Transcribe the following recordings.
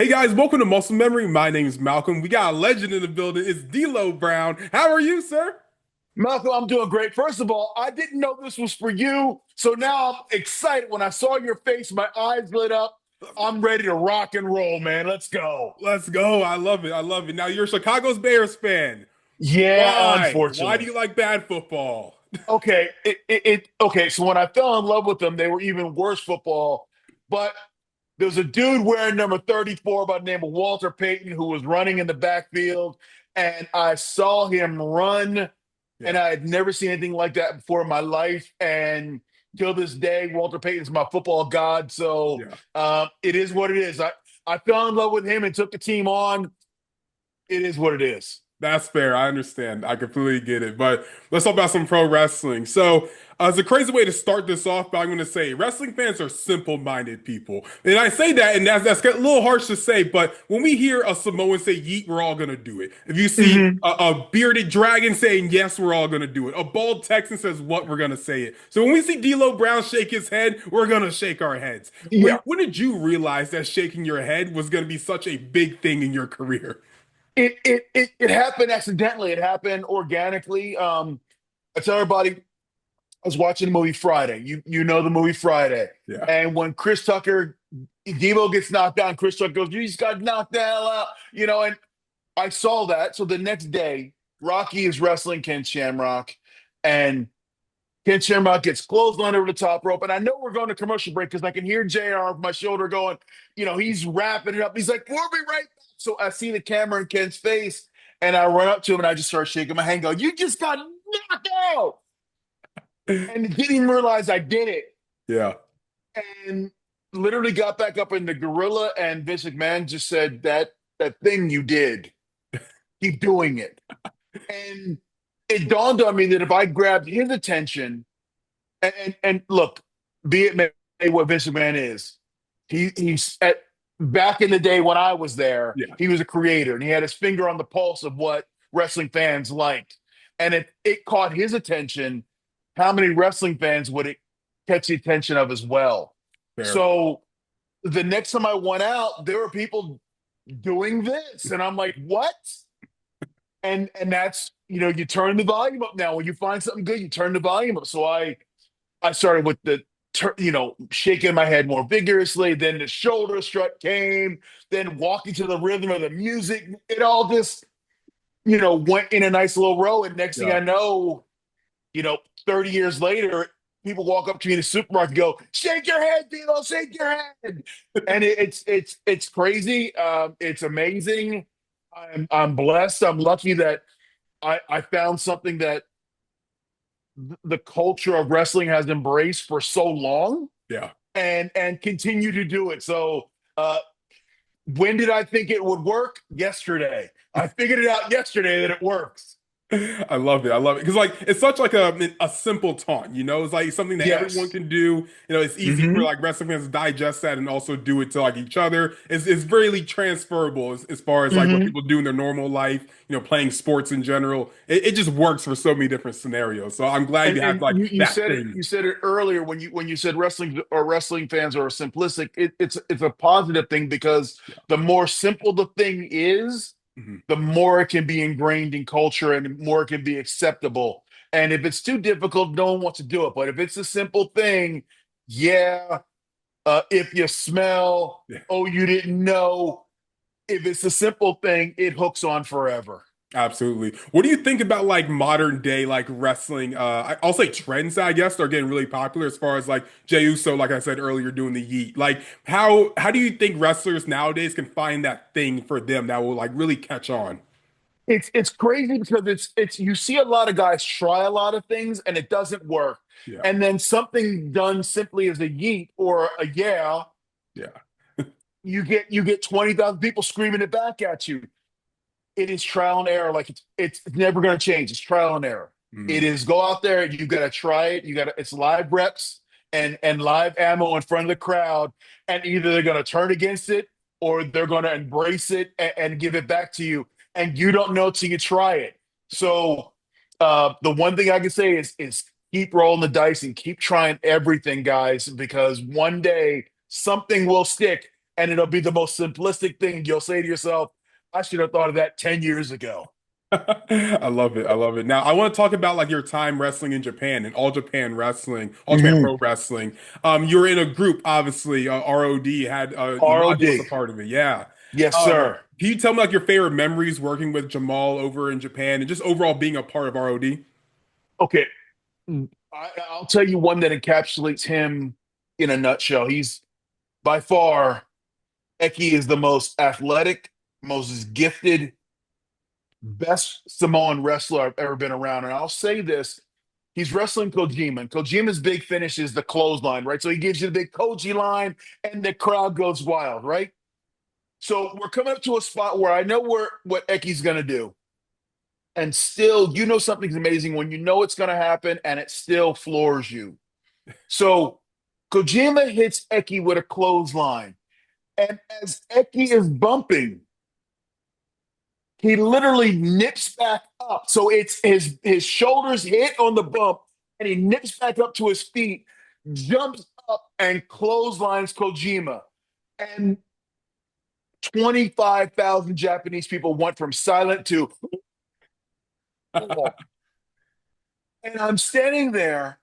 guys, welcome to Muscle Memory. My name is Malcolm. We got a legend in the building. It's D'Lo Brown. How are you, sir? Malcolm, I'm doing great. First of all, I didn't know this was for you. So now I'm excited. When I saw your face, my eyes lit up. I'm ready to rock and roll, man. Let's go. Let's go. I love it. I love it. Now you're a Chicago's Bears fan. Yeah, Why? Why do unfortunately. you like bad football? Okay. So when I fell in love with them, they were even worse football. But there was a dude wearing number 34 by the name of Walter Payton who was running in the backfield. And I saw him run, Yeah. and I had never seen anything like that before in my life. And till this day, Walter Payton's my football god. So Yeah. it is what it is. I fell in love with him and took the team on. It is what it is. That's fair. I understand. I completely get it. But let's talk about some pro wrestling. It's a crazy way to start this off, but I'm going to say wrestling fans are simple-minded people. And I say that, and that's a little harsh to say, but when we hear a Samoan say yeet, we're all going to do it. If you see Mhm. a bearded dragon saying yes, we're all going to do it. A bald Texan says what, we're going to say it. So when we see D'Lo Brown shake his head, we're going to shake our heads. When, Yeah. when did you realize that shaking your head was going to be such a big thing in your career? It happened accidentally. It happened organically. I tell everybody I was watching the movie Friday. You know the movie Friday. Yeah. And when Chris Tucker, Debo gets knocked down, Chris Tucker goes, "You just got knocked the hell out," and I saw that. So the next day, Rocky is wrestling Ken Shamrock, and Ken Shamrock gets clotheslined over the top rope. And I know we're going to commercial break because I can hear JR off my shoulder going, he's wrapping it up. He's like, "We'll be right back." So I see the camera in Ken's face, and I run up to him and I just start shaking my hand, go, "You just got knocked out." And didn't even realize I did it. Yeah. And literally got back up in the gorilla, and Vince McMahon just said, that thing you did, keep doing it. And it dawned on me that if I grabbed his attention, and look, be it may what Vince McMahon is, he's at back in the day when I was there, Yeah. he was a creator and he had his finger on the pulse of what wrestling fans liked. And if it caught his attention, how many wrestling fans would it catch the attention of as well? Fair. So the next time I went out, there were people doing this, and I'm like, "What?" And that's you turn the volume up now. When you find something good, you turn the volume up. So I started with the shaking my head more vigorously. Then the shoulder strut came. Then walking to the rhythm of the music. It all just went in a nice little row. And next thing Yeah. I know, 30 years later, people walk up to me in the supermarket and go, "Shake your head, Dino, shake your head." And it's crazy. It's amazing. I'm blessed. I'm lucky that I found something that the culture of wrestling has embraced for so long, Yeah. and continue to do it. So when did I think it would work? Yesterday. I figured it out yesterday that it works. I love it. I love it because it's such like a simple taunt, It's like something that everyone Yes. can do. It's easy for Hmm. like wrestling fans to digest that and also do it to like each other. It's really transferable as far as like what Hmm. people do in their normal life. Playing sports in general. It just works for so many different scenarios. So I'm glad And you have and like you that said it thing. you said it earlier when you said wrestling fans are simplistic. It's a positive thing because Yeah. the more simple the thing is, Mhm. the more it can be ingrained in culture and the more it can be acceptable. And if it's too difficult, no one wants to do it. But if it's a simple thing, yeah. If you smell, Yeah. oh, you didn't know. If it's a simple thing, it hooks on forever. Absolutely. What do you think about like modern day like wrestling? I'll say trends, I guess, they're getting really popular as far as like Jey Uso, like I said earlier, doing the yeet. Like how do you think wrestlers nowadays can find that thing for them that will like really catch on? It's crazy because it's you see a lot of guys try a lot of things and it doesn't work. Yeah. And then something done simply as a yeet or a yeah, Yeah. you get 20,000 people screaming it back at you. It is trial and error. Like it's never going to change. It's trial and error. It Mm. is go out there. You got to try it. It's live reps and live ammo in front of the crowd. And either they're going to turn against it or they're going to embrace it and give it back to you. And you don't know till you try it. So the one thing I can say is keep rolling the dice and keep trying everything, guys, because one day something will stick. and it'll be the most simplistic thing. You'll say to yourself, I should have thought of that 10 years ago. I love it. I love it. Now, I want to talk about like your time wrestling in Japan and All Japan Wrestling, All Japan Mhm. Pro Wrestling. You were in a group, obviously. ROD had Umaga was a ROD. part of it. Yeah. Yes, Um, sir. can you tell me like your favorite memories working with Jamal over in Japan and just overall being a part of ROD? Okay. I'll tell you one that encapsulates him in a nutshell. He's by far, Eki is the most athletic, most gifted, best Samoan wrestler I've ever been around. And I'll say this, he's wrestling Kojima. And Kojima's big finish is the clothesline, right? So he gives you the big Koji line and the crowd goes wild, right? So we're coming up to a spot where I know what Eki's going to do. And still, you know something's amazing when you know it's going to happen and it still floors you. So Kojima hits Eki with a clothesline. And as Eki is bumping, he literally nips back up. So it's his shoulders hit on the bump, and he nips back up to his feet, jumps up and clotheslines Kojima. And 25,000 Japanese people went from silent to, oh. And I'm standing there,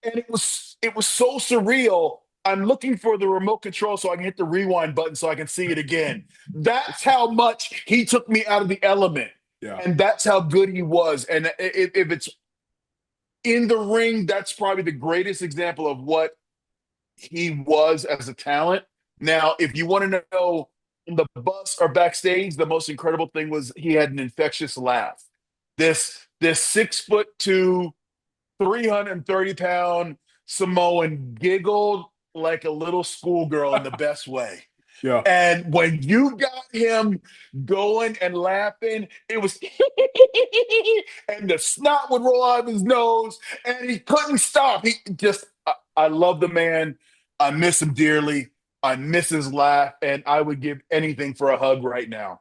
and it was so surreal. I'm looking for the remote control so I can hit the rewind button so I can see it again. That's how much he took me out of the element. Yeah. And that's how good he was. And if it's in the ring, that's probably the greatest example of what he was as a talent. Now, if you want to know on the bus or backstage, the most incredible thing was he had an infectious laugh. This 6'2", 330-pound Samoan giggled like a little schoolgirl in the best way. Yeah. And when you got him going and laughing, it was and the snot would roll out of his nose, and he couldn't stop. He just, I love the man. I miss him dearly. I miss his laugh, and I would give anything for a hug right now.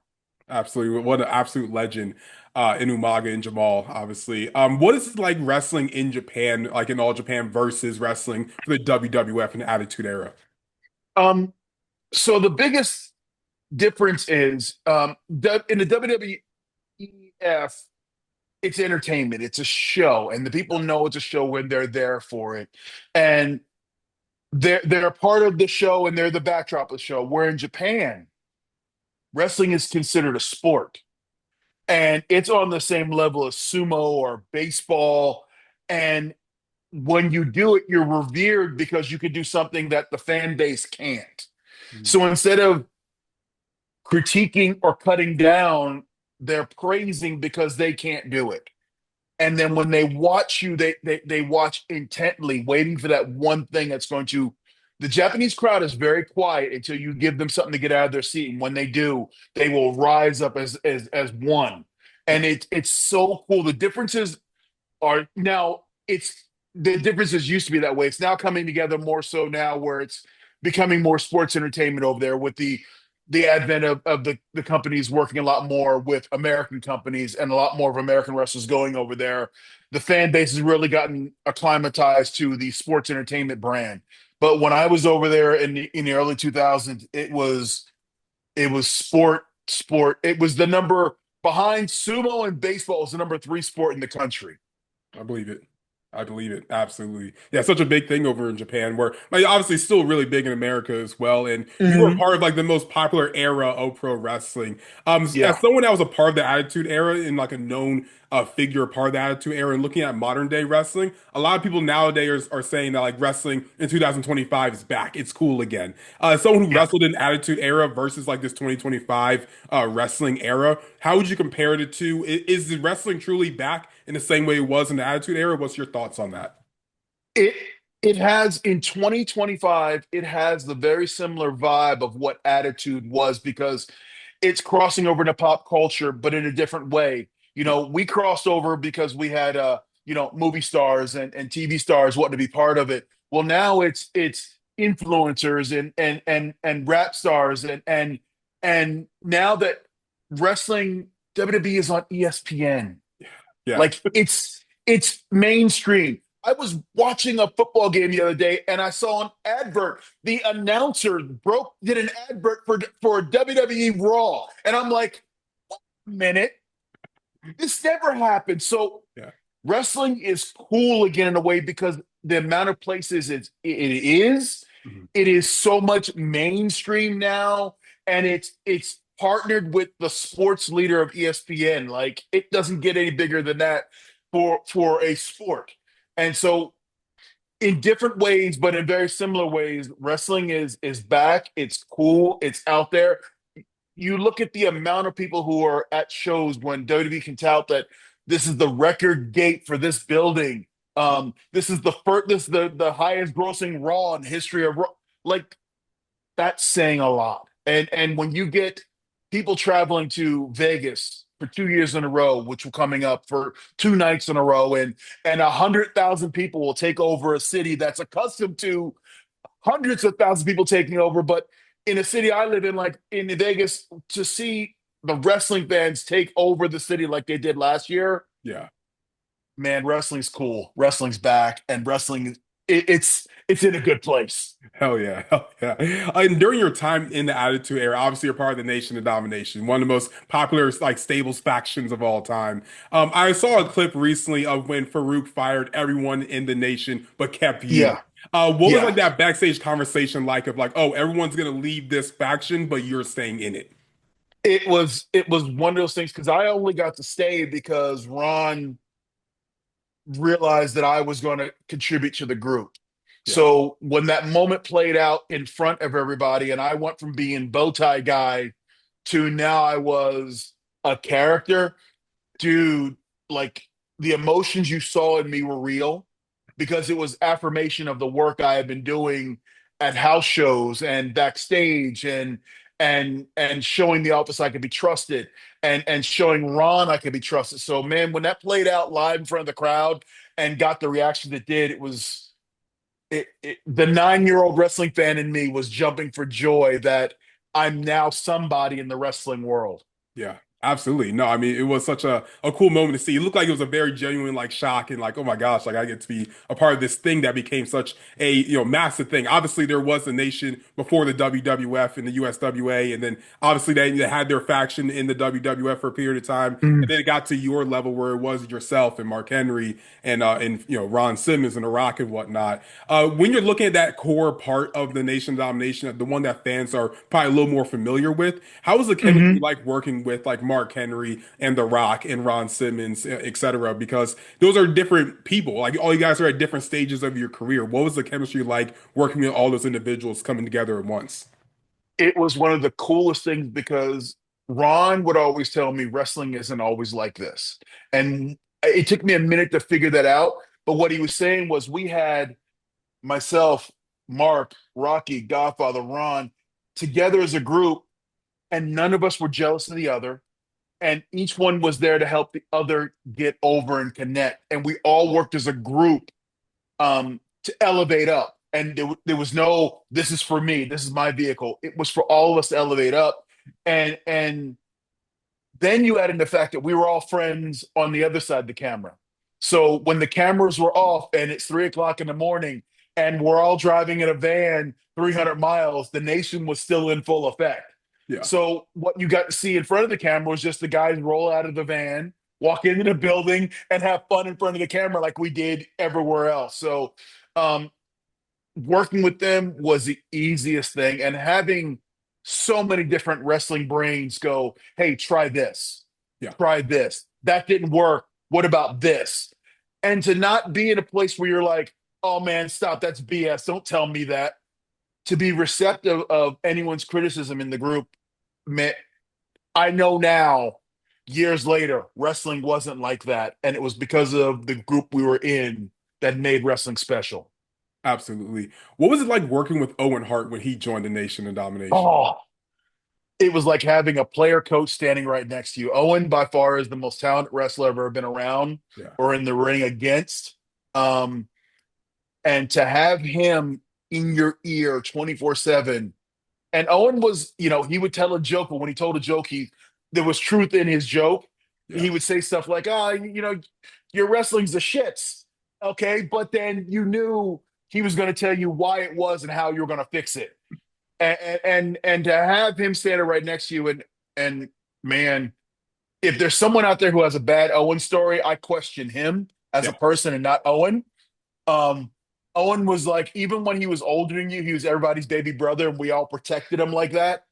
Absolutely. What an absolute legend in Umaga and Jamal, obviously. What is it like wrestling in Japan, like in All Japan versus wrestling for the WWF and Attitude Era? Um, so the biggest difference is in the WWF, it's entertainment, it's a show, and the people know it's a show when they're there for it. And they're part of the show and they're the backdrop of the show. Where in Japan, wrestling is considered a sport. And it's on the same level as sumo or baseball. And when you do it, you're revered because you can do something that the fan base can't. Mm. So instead of critiquing or cutting down, they're praising because they can't do it. And then when they watch you, they watch intently, waiting for that one thing that's going to. The Japanese crowd is very quiet until you give them something to get out of their seat, and when they do, they will rise up as one. Yeah. And it's so cool. The differences are now it's the differences used to be that way. It's now coming together more so now where it's becoming more sports entertainment over there with the advent of the companies working a lot more with American companies and a lot more of American wrestlers going over there. The fan base has really gotten acclimatized to the sports entertainment brand. But when I was over there in the early 2000s, it was sport. It was the number behind sumo and baseball was the number three sport in the country. I believe it. I believe it. Absolutely. Yeah, such a big thing over in Japan, where like obviously still really big in America as well. And you were Mhm. part of like the most popular era of pro wrestling. As Yeah. someone that was a part of the Attitude Era and like a known figure, part of the Attitude Era, and looking at modern day wrestling, a lot of people nowadays are saying that like wrestling in 2025 is back. It's cool again. Someone who Yeah. wrestled in Attitude Era versus like this 2025 wrestling era, how would you compare it to? Is the wrestling truly back in the same way it was in the Attitude Era? What's your thoughts on that? It it has in 2025, it has the very similar vibe of what Attitude was because it's crossing over into pop culture, but in a different way. We crossed over because we had movie stars and TV stars wanting to be part of it. Well, now it's influencers and rap stars and now that wrestling WWE is on ESPN. Yeah. Like it's mainstream. I was watching a football game the other day and I saw an advert. The announcer did an advert for WWE Raw. And I'm like, wait a minute, this never happened. So Yeah. wrestling is cool again in a way because the amount of places Mhm. it is so much mainstream now, and it's partnered with the sports leader of ESPN. Like it doesn't get any bigger than that for a sport. And so in different ways, but in very similar ways, wrestling is back. It's cool. It's out there. You look at the amount of people who are at shows when WWE can tout that this is the record gate for this building. This is the first, this is the highest grossing Raw in history of Raw. Like that's saying a lot. And when you get people traveling to Vegas for 2 years in a row, which were coming up for 2 nights in a row, and 100,000 people will take over a city that's accustomed to hundreds of thousands of people taking over. But in a city I live in, like in Vegas, to see the wrestling fans take over the city like they did last year, Yeah. man, wrestling's cool. Wrestling's back, and it's in a good place. Hell yeah, hell yeah. And during your time in the Attitude Era, obviously you're part of the Nation of Domination, one of the most popular like stables factions of all time. I saw a clip recently of when Farouk fired everyone in the nation but kept you. Yeah, What was yeah. like that backstage conversation like of like, oh, everyone's gonna leave this faction, but you're staying in it? It was one of those things because I only got to stay because Ron realized that I was going to contribute to the group. Yeah, So when that moment played out in front of everybody, and I went from being bow tie guy to now I was a character, dude, like the emotions you saw in me were real because it was affirmation of the work I had been doing at house shows and backstage and showing the office I could be trusted and showing Ron I could be trusted. So man, when that played out live in front of the crowd and got the reaction it did, the 9-year-old wrestling fan in me was jumping for joy that I'm now somebody in the wrestling world. yeah, absolutely. No, I mean, it was such a cool moment to see. It looked like it was a very genuine like shock and like, oh my gosh, like I get to be a part of this thing that became such a, massive thing. Obviously, there was a nation before the WWF and the USWA, and then obviously they had their faction in the WWF for a period of time, and then it got to your level where it was yourself and Mark Henry and Ron Simmons and The Rock and whatnot. When you're looking at that core part of the Nation of Domination, the one that fans are probably a little more familiar with, how was the chemistry Mm-hmm. like working with like Mark Henry and The Rock and Ron Simmons, et cetera? Because those are different people. Like all you guys are at different stages of your career. What was the chemistry like working with all those individuals coming together at once? It was one of the coolest things because Ron would always tell me wrestling isn't always like this. And it took me a minute to figure that out. But what he was saying was we had myself, Mark, Rocky, Godfather, Ron together as a group, and none of us were jealous of the other. And each one was there to help the other get over and connect. And we all worked as a group to elevate up. And there was no, this is for me, this is my vehicle. It was for all of us to elevate up. And then you add in the fact that we were all friends on the other side of the camera. So when the cameras were off and it's 3 o'clock in the morning and we're all driving in a van 300 miles, the nation was still in full effect. Yeah. So what you got to see in front of the camera was just the guys roll out of the van, walk into the building, and have fun in front of the camera like we did everywhere else. So um, working with them was the easiest thing, and having so many different wrestling brains go, hey, Yeah. try this, that didn't work, what about this, and to not be in a place where you're like, oh man, stop, that's BS, don't tell me that, to be receptive of anyone's criticism in the group. Man, I know now, years later, wrestling wasn't like that, and it was because of the group we were in that made wrestling special. Absolutely. What was it like working with Owen Hart when he joined the Nation of Domination? Oh, it was like having a player coach standing right next to you. Owen, by far, is the most talented wrestler I've ever been around Yeah. or in the ring against. Um, and to have him in your ear 24/7. And Owen was, he would tell a joke, but when he told a joke, there was truth in his joke. Yeah. He would say stuff like, "Oh, your wrestling's the shits." Okay, but then you knew he was going to tell you why it was and how you were going to fix it. And to have him standing right next to you and man, if there's someone out there who has a bad Owen story, I question him as a Yeah. person and not Owen. Um, Owen was like, even when he was older than you, he was everybody's baby brother, and we all protected him like that.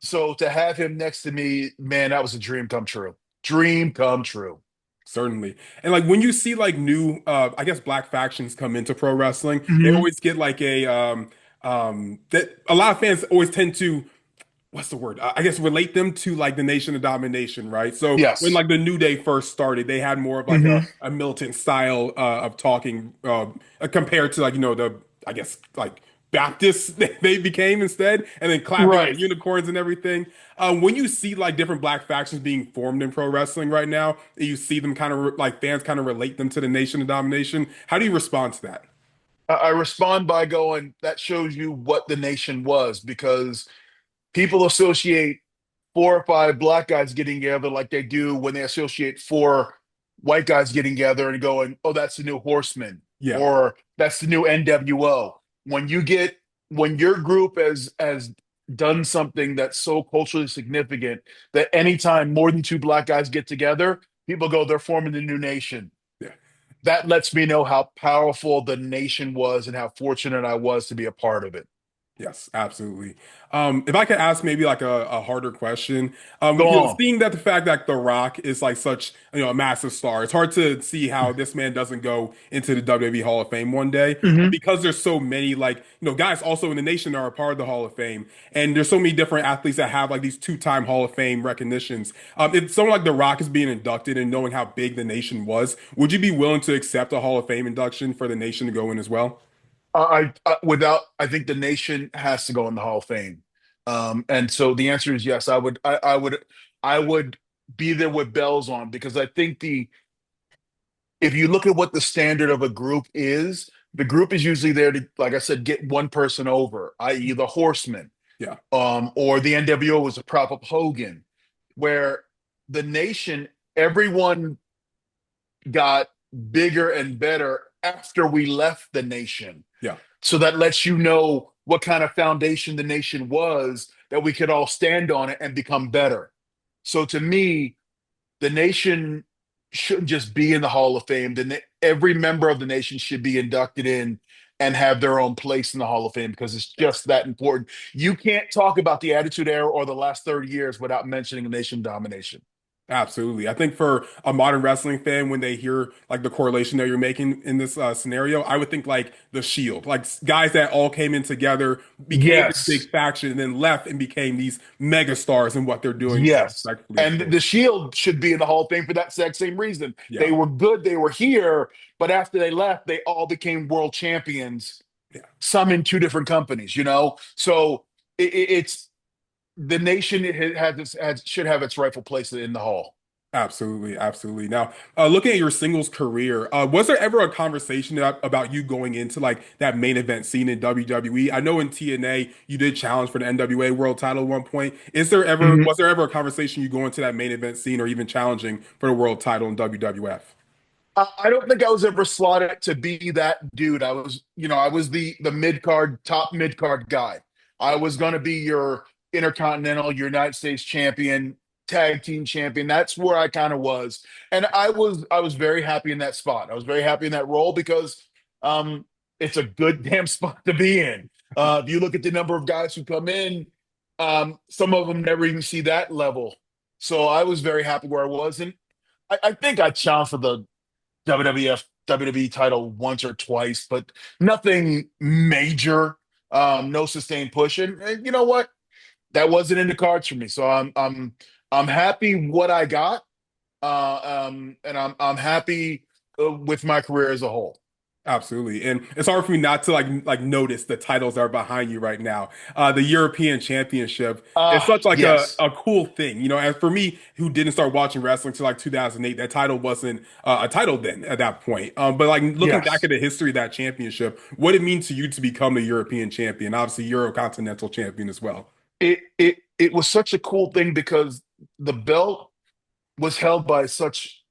So to have him next to me, man, that was a dream come true. Dream come true. Certainly. And like when you see like new I guess black factions come into pro wrestling, they Hmm. always get like a that a lot of fans always tend to what's the word? I guess relate them to like the Nation of Domination, right? So when Yes. like the New Day first started, they had more of like Hmm. a militant style of talking compared to like the I guess like Baptists they became instead, and then clapping like Right. unicorns and everything. When you see like different black factions being formed in pro wrestling right now, and you see them kind of like fans kind of relate them to the Nation of Domination, how do you respond to that? I respond by going, that shows you what the nation was because people associate 4 or 5 black guys getting together like they do when they associate 4 white guys getting together and going, oh, that's the new Horseman Yeah, or that's the new NWO. When you get when your group has done something that's so culturally significant that anytime more than 2 black guys get together, people go, they're forming the new nation. yeah. That lets me know how powerful the nation was and how fortunate I was to be a part of it. Yes, absolutely. If I could ask maybe like a harder question, Go on. seeing that the fact that The Rock is like such, a massive star, it's hard to see how this man doesn't go into the WWE Hall of Fame one day, Mhm. because there's so many like, guys also in the nation that are a part of the Hall of Fame, and there's so many different athletes that have like these two-time Hall of Fame recognitions. If someone like The Rock is being inducted and knowing how big the nation was, would you be willing to accept a Hall of Fame induction for the nation to go in as well? I think the nation has to go in the Hall of Fame. And so the answer is yes. I would be there with bells on because I think if you look at what the standard of a group is, the group is usually there to, like I said, get one person over, i.e., the Horseman, Yeah, or the NWO was a prop up Hogan, where the nation, everyone got bigger and better after we left the nation. yeah. So that lets you know what kind of foundation the nation was that we could all stand on it and become better. So to me, the nation shouldn't just be in the Hall of Fame. Every member of the nation should be inducted in and have their own place in the Hall of Fame because it's just that important. You can't talk about the Attitude Era or the last 30 years without mentioning nation domination. Absolutely. I think for a modern wrestling fan, when they hear like the correlation that you're making in this scenario, I would think like the Shield, like guys that all came in together, became this Yes. big faction, and then left and became these mega stars in what they're doing, Yes. respectfully, of And course. the Shield should be in the Hall of Fame for that exact same reason. They Yeah, were good, they were here, but after they left, they all became world champions, yeah. some in 2 different companies. So it's the nation should have its rightful place in the Hall. Absolutely, absolutely. Now, looking at your singles career, was there ever a conversation about you going into like that main event scene in WWE? I know in TNA you did challenge for the NWA World Title at one point. Mhm. Was there ever a conversation you go into that main event scene or even challenging for the World Title in WWF? I don't think I was ever slotted to be that dude. I was the mid card, top mid card guy. I was going to be your Intercontinental United States champion, tag team champion. That's where I kind of was, and I was very happy in that spot. I was very happy in that role because um, it's a good damn spot to be in. If you look at the number of guys who come in, some of them never even see that level. So I was very happy where I was, and I think I challenged for the WWF WWE title once or twice, but nothing major. No sustained push, and you know what? That wasn't in the cards for me. So I'm happy what I got, and I'm happy with my career as a whole. Absolutely. And it's hard for me not to like notice the titles that are behind you right now. The European Championship is such like Yes, a cool thing. And for me who didn't start watching wrestling till like 2008, that title wasn't a title then at that point. But like looking back at yes. the history of that championship, what it means to you to become the European champion, obviously Eurocontinental champion as well. It was such a cool thing because the belt was held by such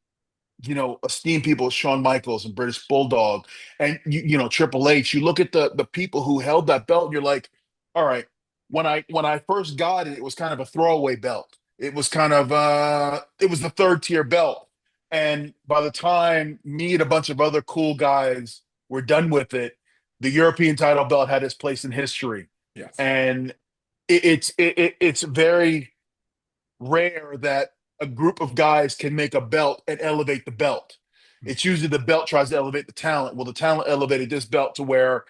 esteemed people, Shawn Michaels and British Bulldog, and Triple H. You look at the people who held that belt, and you're like, all right. When I first got it, it was kind of a throwaway belt. It was kind of it was the third tier belt. And by the time me and a bunch of other cool guys were done with it, the European title belt had its place in history. Yes. And it's very rare that a group of guys can make a belt and elevate the belt. It's usually the belt tries to elevate the talent. Well, the talent elevated this belt to where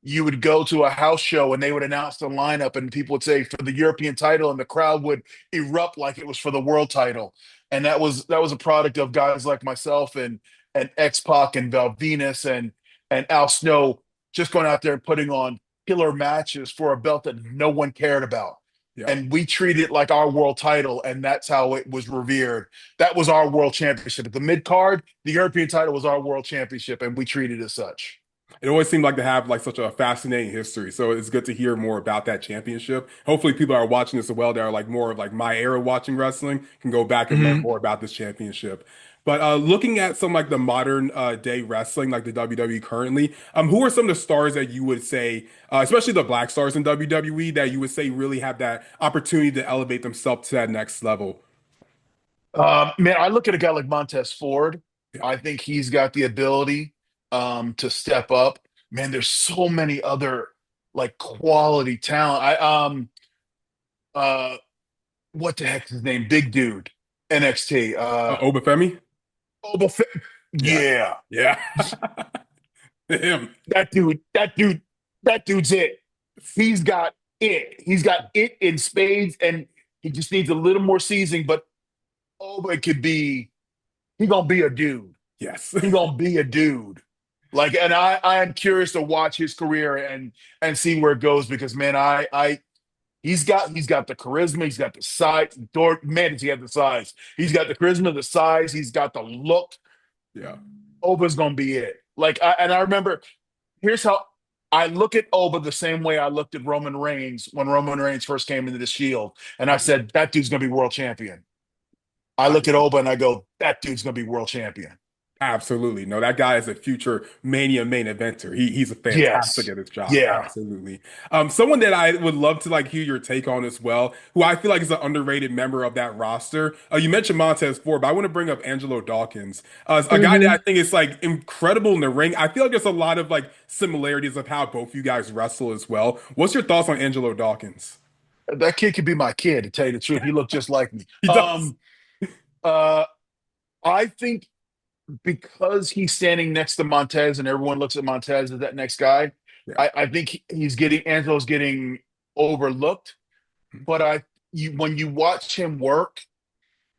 you would go to a house show and they would announce the lineup and people would say for the European title and the crowd would erupt like it was for the world title. And that was a product of guys like myself and X-Pac and Val Venus and Al Snow just going out there and putting on killer matches for a belt that no one cared about. Yeah. And we treat it like our world title, and that's how it was revered. That was our world championship. At the mid card, the European title was our world championship, and we treat it as such. It always seemed like to have like such a fascinating history. So it's good to hear more about that championship. Hopefully people are watching this as well that are like more of like my era watching wrestling can go back and learn Mm-hmm. more about this championship. But looking at some like the modern day wrestling, like the WWE currently, who are some of the stars that you would say, especially the black stars in WWE, that you would say really have that opportunity to elevate themselves to that next level? Man, I look at a guy like Montez Ford. Yeah. I think he's got the ability to step up. Man, there's so many other like quality talent. Uh what the heck is his name? Big dude, NXT. Obafemi? Boba Fett. Yeah. Yeah. Yeah. Him. That dude's it. He's got it. He's got it in spades, and he just needs a little more seasoning. But Oba could be. He gonna be a dude. Yes. He gonna be a dude. Like, and I am curious to watch his career and see where it goes because man, he's got the charisma, he's got the size. Man, does he have the size? He's got the charisma, the size, he's got the look. Yeah. Oba's gonna be it. And I remember here's how I look at Oba the same way I looked at Roman Reigns when Roman Reigns first came into the Shield, and I said that dude's gonna be world champion. I I look at Oba and I go, that dude's gonna be world champion. Absolutely. No, that guy is a future Mania main eventer. He's a fantastic Yes. at his job. Yeah. Absolutely. Someone that I would love to like hear your take on as well, who I feel like is an underrated member of that roster. You mentioned Montez Ford, but I want to bring up Angelo Dawkins, a guy that I Hmm. think is like incredible in the ring. I feel like there's a lot of like similarities of how both you guys wrestle as well. What's your thoughts on Angelo Dawkins? That kid could be my kid, to tell you the truth. He looked just like me. He does. Uh I think because he's standing next to Montez and everyone looks at Montez as that next guy, Yeah. I think he's getting Angelo's getting overlooked. But when you watch him work,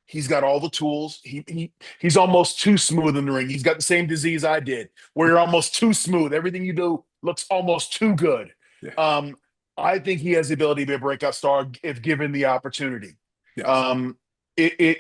he's got all the tools. He's almost too smooth in the ring. He's got the same disease I did, where you're almost too smooth. Everything you do looks almost too good. Yeah. Um, I think he has the ability to be a breakout star if given the opportunity. Yes. Um, it, it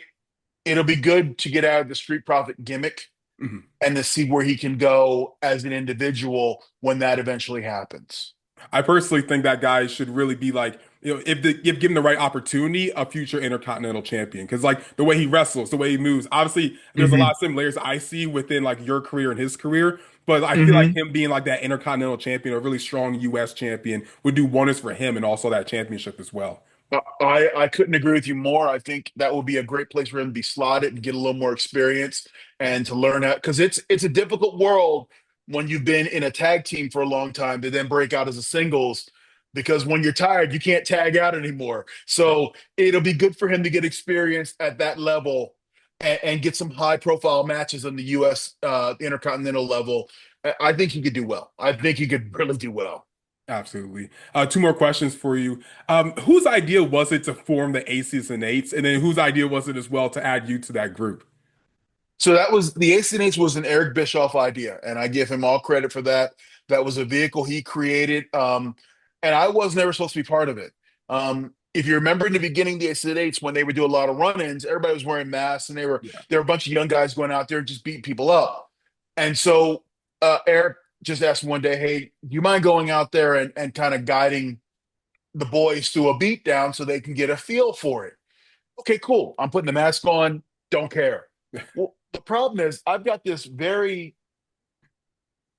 it'll be good to get out of the Street Profit gimmick Mhm. and to see where he can go as an individual when that eventually happens. I personally think that guy should really be like, if given the right opportunity, a future intercontinental champion. Because like the way he wrestles, the way he moves, obviously there's a lot Hmm. of similarities I see within like your career and his career. But I feel like Hmm. him being like that intercontinental champion, a really strong U.S. champion, would do wonders for him and also that championship as well. I couldn't agree with you more. I think that would be a great place for him to be slotted and get a little more experience and to learn how because it's a difficult world when you've been in a tag team for a long time to then break out as a singles because when you're tired you can't tag out anymore. Yeah, So it'll be good for him to get experience at that level and get some high profile matches on the U.S. Intercontinental level. I think he could do well. I think he could really do well. absolutely. Two more questions for you. Whose idea was it to form the Aces and Eights, and then whose idea was it as well to add you to that group? So that was the ACNH was an Eric Bischoff idea, and I give him all credit for that. That was a vehicle he created, and I was never supposed to be part of it. If you remember in the beginning, the ACNH when they would do a lot of run-ins, everybody was wearing masks, and Yeah. there were a bunch of young guys going out there and just beating people up. And so Eric just asked one day, "Hey, do you mind going out there and kind of guiding the boys through a beatdown so they can get a feel for it?" Okay, cool. I'm putting the mask on. Don't care. Well, the problem is I've got this very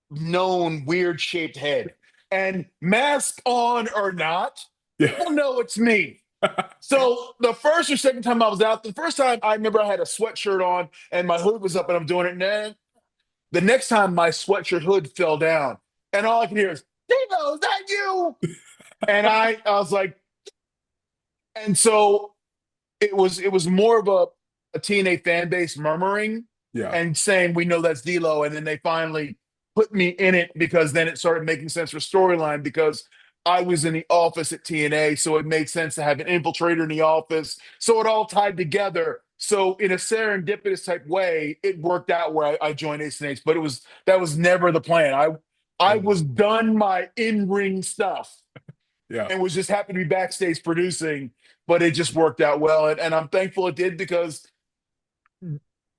known weird shaped head, and mask on or not, Yeah. people know it's me. So the first or second time I was out, the first time I remember I had a sweatshirt on and my hood was up and I'm doing it. And then the next time my sweatshirt hood fell down and all I can hear is, Dino, is that you? And I was like, and so it was more of a TNA fan base murmuring Yeah. and saying we know that's D'Lo, and then they finally put me in it because then it started making sense for storyline because I was in the office at TNA, so it made sense to have an infiltrator in the office. So it all tied together. So in a serendipitous type way, it worked out where I joined Ace and H, but that was never the plan. I Mm. was done my in-ring stuff Yeah. and was just happy to be backstage producing, but it just worked out well. And I'm thankful it did because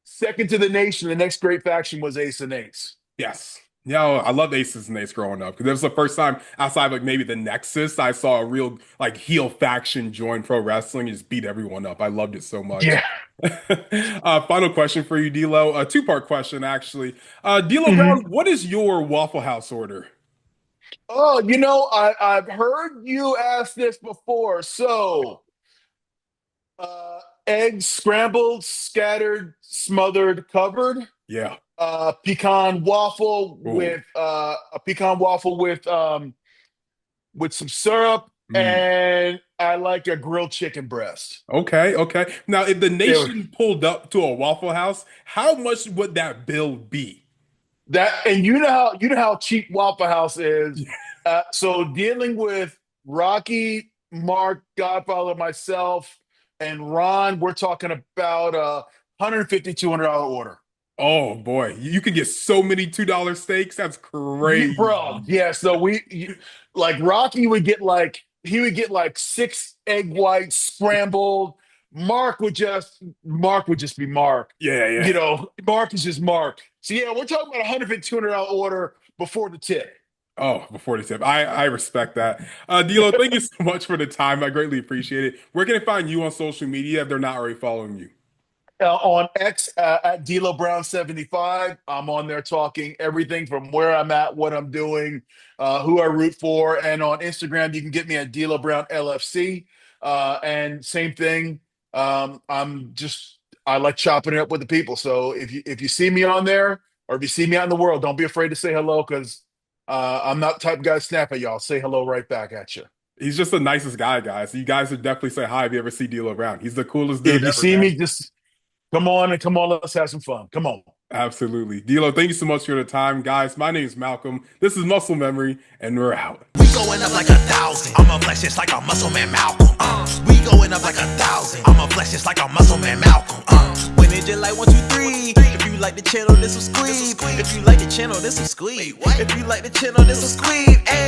second to the nation, the next great faction was Ace and Ace. Yes. Yeah, I loved Aces and Eights growing up because it was the first time outside like maybe the Nexus I saw a real like heel faction join pro wrestling and just beat everyone up. I loved it so much. Yeah. Final question for you, D'Lo. A two-part question actually. D'Lo Mhm. Brown, what is your Waffle House order? Oh, I've heard you ask this before. So, eggs scrambled, scattered, smothered, covered. Yeah. Pecan waffle Oh. with a pecan waffle with some syrup, Mm. and I like a grilled chicken breast. Okay, okay. Now, if the It, nation pulled up to a Waffle House, how much would that bill be? That and you know how cheap Waffle House is. So dealing with Rocky, Mark, Godfather, myself, and Ron, we're talking about a $150-$200 order. Oh boy, you could get so many $2 steaks. That's Bro, crazy. yeah. So like Rocky would get like he would get like six egg whites scrambled. Mark would just be Mark. Yeah, yeah. Mark is just Mark. So yeah, we're talking about a $150-$200 order before the tip. Oh, before the tip, I respect that. D'Lo, thank you so much for the time. I greatly appreciate it. Where can I find you on social media if they're not already following you? On X at D'Lo Brown 75. I'm on there talking everything from where I'm at, what I'm doing, who I root for, and on Instagram you can get me at D'Lo Brown LFC. And same thing. I like chopping it up with the people. So if you see me on there or if you see me out in the world, don't be afraid to say hello because I'm not the type of guy to snap at y'all. I'll say hello right back at you. He's just the nicest guy, guys. You guys should definitely say hi if you ever see D'Lo around. He's the coolest dude If you ever, see man. me, just come on, let's have some fun. Come on. Absolutely. D'Lo, thank you so much for the time, guys. My name is Malcolm. This is Muscle Memory, and we're out. We going up like 1,000. I'm a flex just like a muscle man Malcolm. We going up like 1,000. I'm a flex just like a muscle man Malcolm. When it just like 1, 2, 3. If you like the channel, this will squeeze. If you like the channel, this will squeeze. If you like the channel, this will squeeze. Ay.